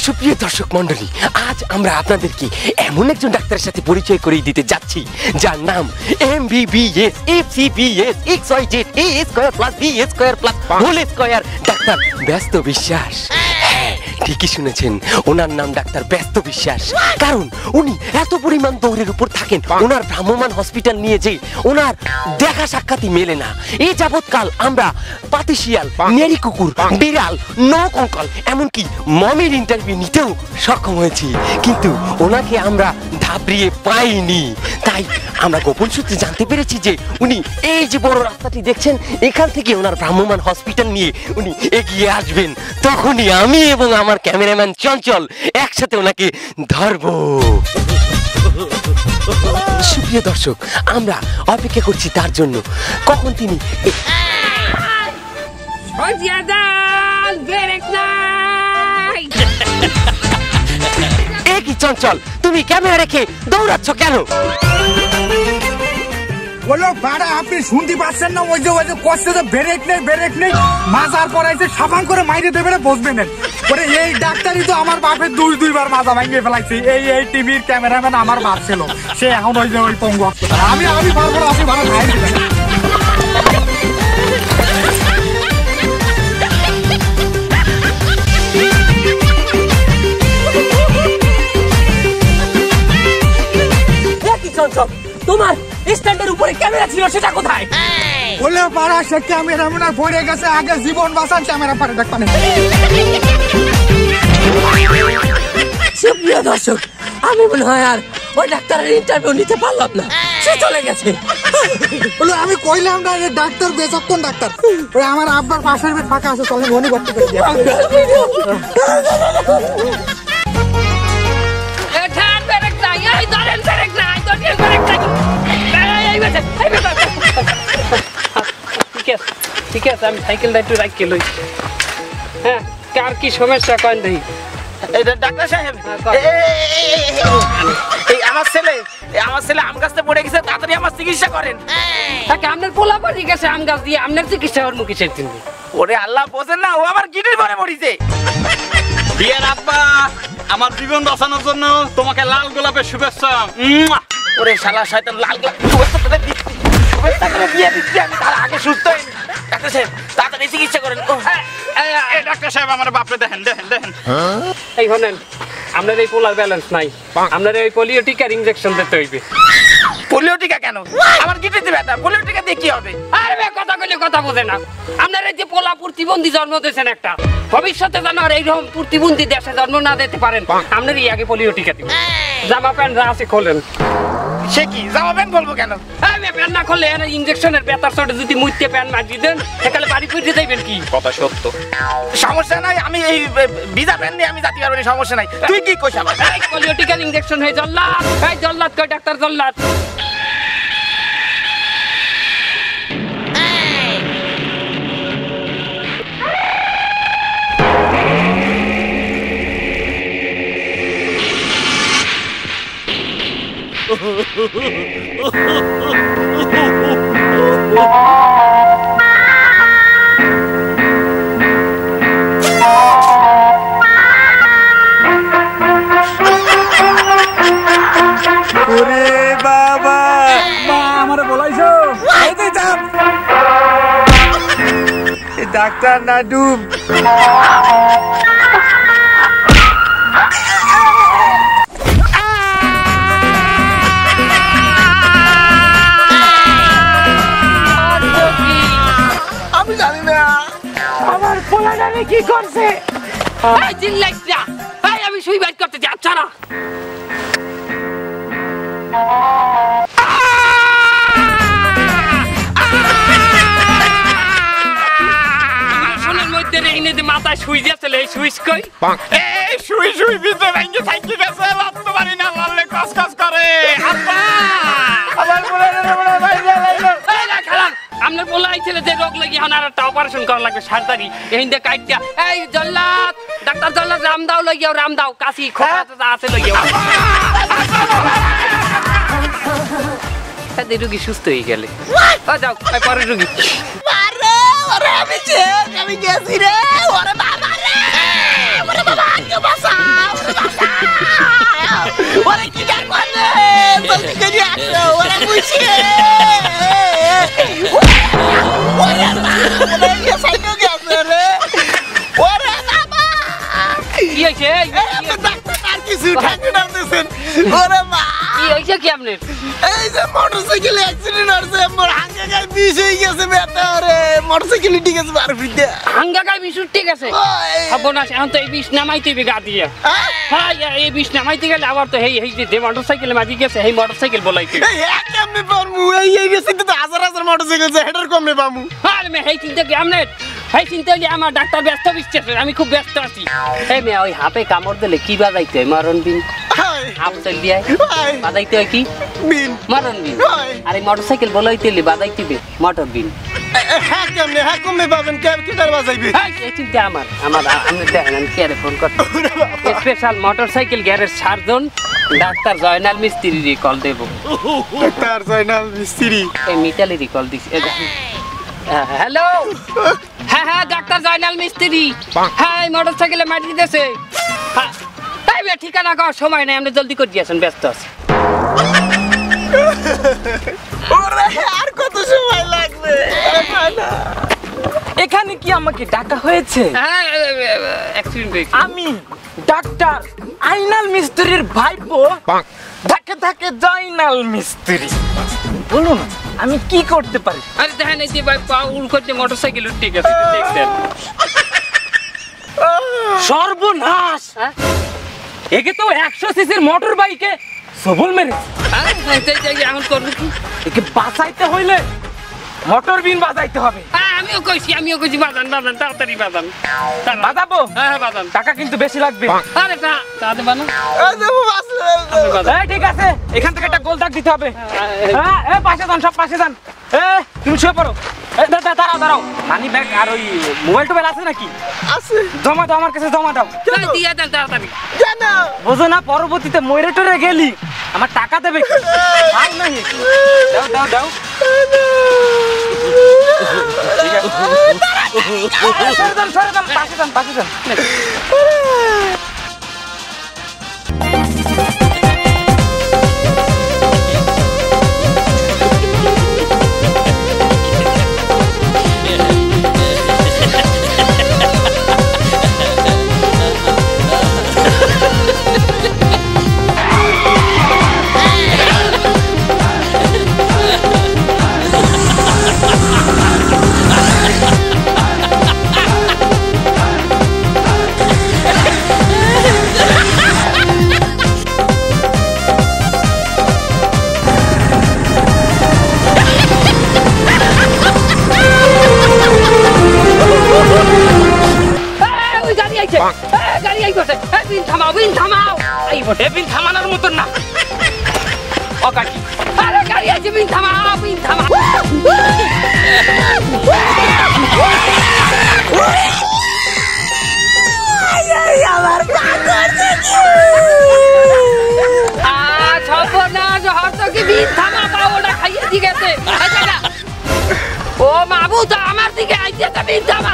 সুপ্রিয় দর্শক মণ্ডলী, আজ আমরা আপনাদেরকে এমন একজন ডাক্তারের সাথে পরিচয় করিয়ে দিতে যাচ্ছি যার নাম MBBS FCBS XYZ A²+B² doctor ব্যস্ত বিশ্বাস। ঠিকই শুনেছেন, ওনার নাম ডাক্তার ব্যস্ত বিশ্বাস। কারণ উনি এত পরিমাণ দৌড়ের উপর থাকেন, ওনার ভ্রাম্যমান হসপিটাল নিয়ে যে ওনার দেখা সাক্ষাৎই মেলে না। এই যাবৎকাল আমরা পাতিশিয়াল, নেড়ি কুকুর, বিড়াল, নকঙ্কাল, এমনকি মমির ইন্টারভিউ নিতেও সক্ষম হয়েছি, কিন্তু ওনাকে আমরা ধাপড়িয়ে পাইনি। তাই আমরা গোপন সূত্রে জানতে পেরেছি যে উনি এই যে বড় রাস্তাটি দেখছেন, এখান থেকে ওনার ভ্রাম্যমান হসপিটাল নিয়ে উনি এগিয়ে আসবেন। তখনই আমি এবং আমার ক্যামেরাম্যান চঞ্চল একসাথে ওনাকে ধরবো। সুপ্রিয় দর্শক, আমরা অপেক্ষা করছি তার জন্য, কখন তিনি একই চঞ্চল, তুমি ক্যামেরা রেখে দৌড়াচ্ছ কেন? বলো ভাড়া, আপনি শুনতে পাচ্ছেন না? ওই যে কষ্ট ব্রেক নেই মাজার পড়াইছে, সাবান করে মাইরে দেবে না, বসবেন পরে। এই ডাক্তারই তো আমার বাপের দুইবার মাজা ভাঙিয়ে ফেলাইছে। এই টিভির ক্যামেরাম্যান আমার বাপ ছিল, সে এখন ওই যে ওই পঙ্গু হাসপাতাল। আমি পারবো না, আপনি ভাড়া খাই দেবেন। তোমার স্ট্যান্ডের উপরে ক্যামেরা ছিল, সেটা কোথায়? বলে পাড়া, সে ক্যামেরা মনে পড়ে গেছে। আগে জীবন বাঁচান, ক্যামেরা পারে দেখবেন। সুপ্রিয় দর্শক, আমি মনে হয় আর ওই ডাক্তারের ইন্টারভিউ নিতে পারলাম না, সে চলে গেছে। বলে আমি কইলাম না যে ডাক্তার বেচক্ষণ ডাক্তার। ওই আমার আব্বার পাশের বেড ফাঁকা আছে, চলে মনে করতে পারি। ঠিক আছে, আমি সাইকেলটা একটু রাখি লই। হ্যাঁ, কার কি সমস্যা কয়েন দেখি। ডাক্তার সাহেব, আমার ছেলে আম গাছতে পড়ে গেছে, তাড়াতাড়ি আমার চিকিৎসা করেন। আপনার পোলা পড়ে গেছে আম গাছ দিয়ে, আপনার চিকিৎসা ওর মুখে ছেড়ে দিন। ওরে আল্লাহ, বোঝেন না, ও আমার গিটির ঘরে মরিছে। বিয়ের আব্বা, আমার জীবন বাঁচানোর জন্য তোমাকে লাল গোলাপের শুভেচ্ছা। ওরে শালা শয়তান, লাল গোলাপ শুভেচ্ছা করে বিয়ে দিচ্ছি আমি, তার আগে সুস্থ হই। ডাক্তার সাহেব, তাড়াতাড়ি চিকিৎসা করেন। ডাক্তার সাহেব, আমার বাপরে দেখেন। এই শোনেন, আপনার এই পোলার ব্যালেন্স নাই, আপনার এই পোলিও টিকার ইনজেকশন দিতে হইবে। পোলিও টিকা কেন? আমার গিটিতে ব্যথা, পোলিও টিকা দিয়ে কি হবে? আরে কথা কইলে কথা বোঝে না। আপনার এই যে পোলা প্রতিবন্ধী জন্ম দিয়েছেন একটা, ভবিষ্যতে যেন আর এইরকম প্রতিবন্ধী দেশে জন্ম না দিতে পারেন, আপনার এই আগে পোলিও টিকা দিবেন। জামা প্যান্ট আছে খোলেন। সে কি জামা প্যান্ট বলবো কেন? প্যান্ট না করলে ইনজেকশনের ব্যথার চোটে যদি মুইতে প্যান্ট মারিয়ে দেন, সেখানে বাড়ি ফিরতে যাইবেন কি? কথা সত্য, সমস্যা নাই, আমি এই ভিজা প্যান্ট নিয়ে আমি যাতে পারবো, সমস্যা নাই। তুই কি কইছ? আমার পোলিও টিকার ইনজেকশন হয়ে জল্লাদ, এই জল্লাদ কই ডাক্তার জল্লাদ। বাবা, মা আমার বলাইছো ডাক্তার না ডুব। আমি জানি না আমার পোলাটারে কি করছে। আমি সুইসাইড করতে যাচ্ছ না। মাথায় সুই দিয়েছিল, এই সুইচ কই? এই সুই ভিতরে ভেঙে থাকি গেছে, লাগতে পারি না, লাললে কস করে। আমার আপনার পোলা আইছিল যে রোগ লাগি, এখন আর একটা অপারেশন করা লাগবে সার্জারি। এই যে কাইটা, এই জল্লাদ, ডাক্তার জল্লাদ, রাম দাও লইয়াও, রাম দাও, কাশি খোকা আছে লইয়াও। রুগী সুস্থ হয়ে গেলে যাও, পরের রুগী। আমি গেছি রে, ওরে বাবা রে, ওরে বাবা, বাঁচা। কইছে ওরে মা ওরে সাইটো গেছে রে ওরে বাবা কি হইছে ডাক্তার আর কিছু ঠাকুর নামতেছেন ওরে মা কি হইছে কি আপনার এই যে মোটরসাইকেল অ্যাক্সিডেন্ট হইছে মোর হাঙ্গা গায় বিষ হয়ে গেছে বেটা রে মোটরসাইকেল ঠিক আছে বার ফিদা হাঙ্গা গায় বিষ ঠিক আছে সর্বনাশ এখন তো এই বিষ নামাইতে হবে গা দিয়ে হ্যাঁ এই বিষ নামাইতে গেলে আবার তো এই যে মোটরসাইকেল মাঝি গেছে এই মোটরসাইকেল বলাইতে এই কেমনে পারমু এই গেছে তো হাজার হাজার মোটরসাইকেল যে হেডার কমনে পামু আরে মে এই চিন্তা কি আমনে এই চিন্তা হইলে আমার ডাক্তার ব্যস্ত বিশ্বাস আমি খুব ব্যস্ত আছি এই মে ওই হাপে কামড় দিলে কি বাজাইতে হয় মরণ বিন হাপ চল দিয়ে বাজাইতে হয় কি বিন মরণ বিন হয়। আর এই মোটরসাইকেল বলাইতে হলে বাজাইতে হবে মোটর বিন হ্যাঁ কেমনে হ্যাঁ কমনে পাবেন কেটার বাজাইবে এই চিন্তা আমার আপনি দেখেন আমি কে ফোন করতে special motorcycle garage surgeon doctor Joynal মিস্ত্রি কল দেব ডাক্তার জয়নাল মিস্ত্রি এই মিতালি কল দিছি হ্যালো হ্যাঁ হ্যাঁ ডাক্তার জয়নাল মিস্ত্রি হ্যাঁ মোটরসাইকেলে মাটি দিতেছে তাই ঠিকানা কর সময় নাই আপনি জলদি করে দিয়েছেন ব্যস্ত আছে ওরে আর কত সময় লাগবে এখানে কি আমাকে ডাকা হয়েছে? হ্যাঁ অ্যাক্সিডেন্ট হয়েছে আমি ডাক্তার আইনাল মিস্ত্রির ভাইপো ধাকে ধাকে জয়নাল মিস্ত্রি। বলুন আমি কি করতে পারি? আরে দেখেন এই যে ভাই পা উল করতে মোটরসাইকেল উঠে গেছে দেখছেন সর্বনাশ! একে তো 100 সিসির মোটর বাইকে সবল মেরেছে। এখন করবো কি একে বাঁচাইতে হইলে মোটর বিন বাজাইতে হবে। আমিও কইছি বাজান তাড়াতাড়ি বাজান বাজাবো? হ্যাঁ বাজান টাকা কিন্তু বেশি লাগবে। আরে তা দেবা না এই ঠিক আছে, এখান থেকে একটা গোল দাগ দিতে হবে। হ্যাঁ এ পাশে যান, সব পাশে যান। এ তুমি শুয়ে পড়ো। দাঁড়াও মানি ব্যাগ আর ওই মোবাইল টোবাইল আছে নাকি? আছে। জমা দাও, আমার কাছে জমা দাও। দিয়ে দেন তাড়াতাড়ি কেন বোঝো না, পরবর্তীতে মরে টরে গেলি আমার টাকা দেবে কি? আর নাই, দাও দাও। ঠিক আছে, সরে যান, পাশে যান। বিন থামানোর মতন না। ও কাকি, আরে গাড়ি আছে বিন থামা সর্বনাশ হর্তকে বিন থামা পাওটা খাইয়ে দিয়ে গেছে ও মাবু তো আমার দিকে আইছে বিন থামা